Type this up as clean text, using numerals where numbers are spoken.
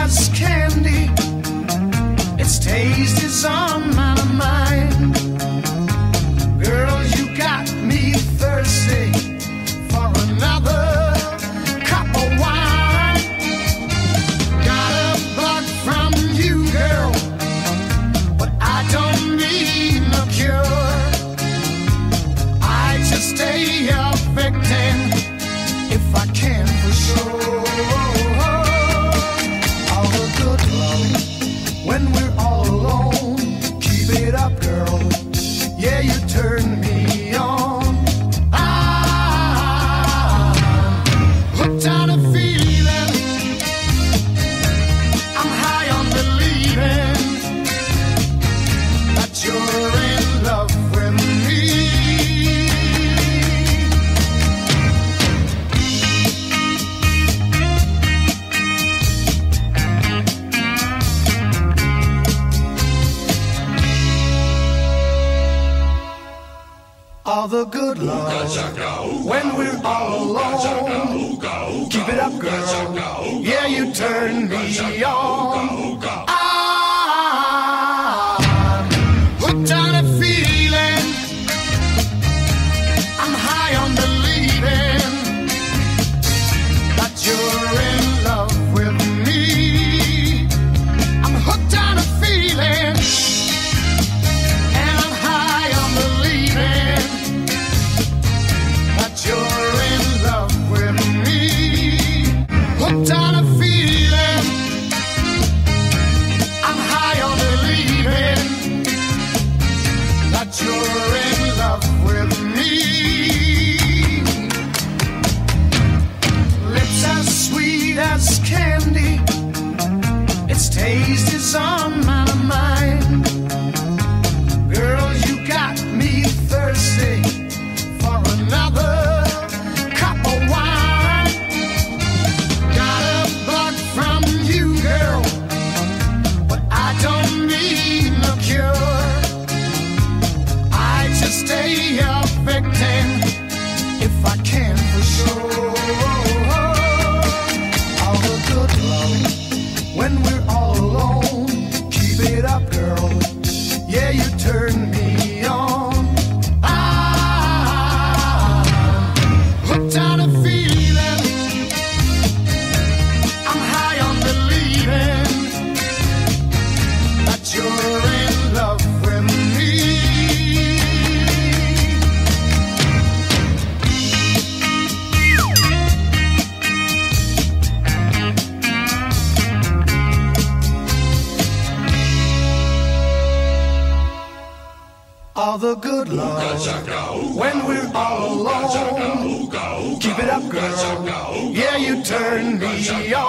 as candy. Its taste is on my mind. Girl, you got me thirsty for another cup of wine. Got a bug from you, girl, but I don't need no cure. I just stay a victim if I can for sure. All the good love when we're all alone. Keep it up, girl. Yeah, you turn me on. I'm hooked on a feeling. I'm high on believing that you're in love with me. All the good love when we're all alone. Keep it up, girl. Yeah, you turn me on. I'm hooked on a feeling. I'm high on believing that you're in love with me. I'm hooked on a feeling. You're in love with me. Hooked on a feeling. I'm high on believing that you're in love with me. Lips as sweet as candy. Its taste is on my mind. Girl, you got me thirsty for another. Stay a victim if I can for sure. All the good love when we're all alone. Keep it up, girl. Yeah, you turn me on. I'm hooked on a feeling. I'm high on believing that you're in love with me. All the good love when we're all alone. Keep it up, girl. Yeah, you turn me on.